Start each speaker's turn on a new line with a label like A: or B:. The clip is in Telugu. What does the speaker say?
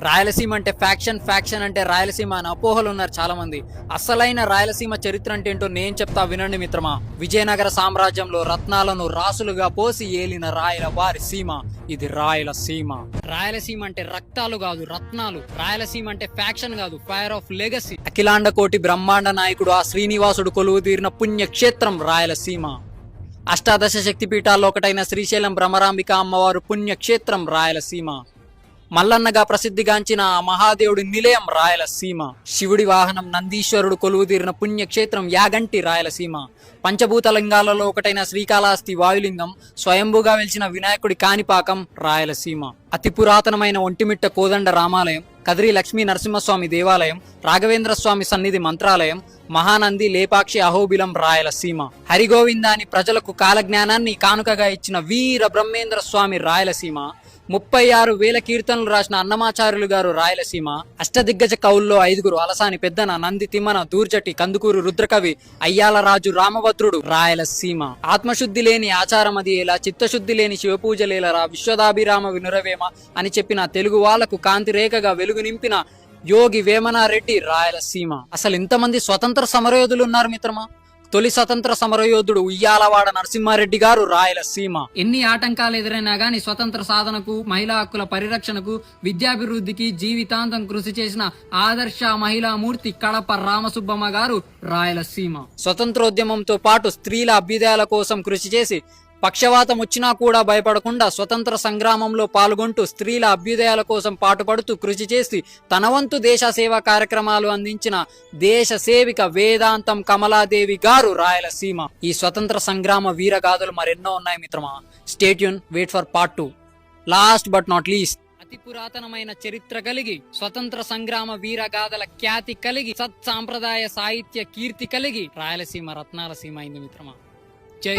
A: రాయలసీమ అంటే ఫ్యాక్షన్ అంటే రాయలసీమ అని అపోహలు ఉన్నారు చాలా మంది. అసలైన రాయలసీమ చరిత్ర అంటే ఏంటో నేను చెప్తా వినండి మిత్రమా. విజయనగర సామ్రాజ్యంలో రత్నాలను రాసులుగా పోసి ఏలిన రాయల వారి సీమ ఇది రాయలసీమ. రాయలసీమ అంటే రక్తాలు కాదు రత్నాలు. రాయలసీమ అంటే ఫ్యాక్షన్ కాదు, ఫైర్ ఆఫ్ లెగసీ. అఖిలాండ కోటి బ్రహ్మాండ నాయకుడు ఆ శ్రీనివాసుడు కొలువు తీరిన పుణ్యక్షేత్రం రాయలసీమ. అష్టాదశ శక్తిపీఠాల్లో ఒకటైన శ్రీశైలం భ్రమరాంబిక అమ్మవారు పుణ్యక్షేత్రం రాయలసీమ. మల్లన్నగా ప్రసిద్ధిగాంచిన ఆ మహాదేవుడి నిలయం రాయలసీమ. శివుడి వాహనం నందీశ్వరుడు కొలువుదీరిన పుణ్యక్షేత్రం యాగంటి రాయలసీమ. పంచభూత లింగాలలో ఒకటైన శ్రీకాళహస్తి వాయులింగం, స్వయంభుగా వెలిచిన వినాయకుడి కాణిపాకం రాయలసీమ. అతి పురాతనమైన ఒంటిమిట్ట కోదండ రామాలయం, కదిరి లక్ష్మీ నరసింహస్వామి దేవాలయం, రాఘవేంద్ర స్వామి సన్నిధి మంత్రాలయం, మహానంది లేపాక్షి అహోబిలం రాయలసీమ. హరిగోవిందాని ప్రజలకు కాలజ్ఞానాన్ని కానుకగా ఇచ్చిన వీర బ్రహ్మేంద్ర స్వామి రాయలసీమ. 36,000 కీర్తనలు రాసిన అన్నమాచార్యులు గారు రాయలసీమ. అష్టదిగ్గజ కవుల్లో 5 అలసాని పెద్దన, నంది తిమ్మన, దూర్జటి, కందుకూరు రుద్రకవి, అయ్యాలరాజు రామభద్రుడు రాయలసీమ. ఆత్మశుద్ధి లేని ఆచారమది ఎలా, చిత్తశుద్ధి లేని శివపూజలేలరా, విశ్వదాభిరామ వినురవేమ అని చెప్పిన తెలుగు వాళ్లకు కాంతి రేఖగా వెలుగు నింపిన యోగి వేమనారెడ్డి రాయలసీమ. అసలు ఇంతమంది స్వతంత్ర సమరయోధులు ఉన్నారు మిత్రమా. తొలి స్వతంత్ర సమరయోధుడు ఉయ్యాలవాడ నరసింహారెడ్డి గారు రాయలసీమ. ఎన్ని ఆటంకాలు ఎదురైనా గాని స్వతంత్ర సాధనకు, మహిళా హక్కుల పరిరక్షణకు, విద్యాభివృద్ధికి జీవితాంతం కృషి చేసిన ఆదర్శ మహిళా మూర్తి కడప రామసుబ్బమ్మ గారు రాయలసీమ. స్వతంత్రోద్యమంతో పాటు స్త్రీల అభ్యుదయాల కోసం కృషి చేసి, పక్షవాతం వచ్చినా కూడా భయపడకుండా స్వతంత్ర సంగ్రామంలో పాల్గొంటూ స్త్రీల అభ్యుదయాల కోసం పాటుపడుతూ కృషి చేసి తన వంతు దేశ సేవా కార్యక్రమాలు అందించిన దేశ సేవిక వేదాంతం కమలాదేవి గారు రాయలసీమ. ఈ స్వతంత్ర సంగ్రామ వీరగాథలు మరెన్నో ఉన్నాయి మిత్రమా. Stay tune, wait for part 2. Last but not least, అతి పురాతనమైన చరిత్ర కలిగి, స్వతంత్ర సంగ్రామ వీరగాథల ఖ్యాతి కలిగి, సత్ సాంప్రదాయ సాహిత్య కీర్తి కలిగి రాయలసీమ రత్నాల సీమ అయింది మిత్రమా. జై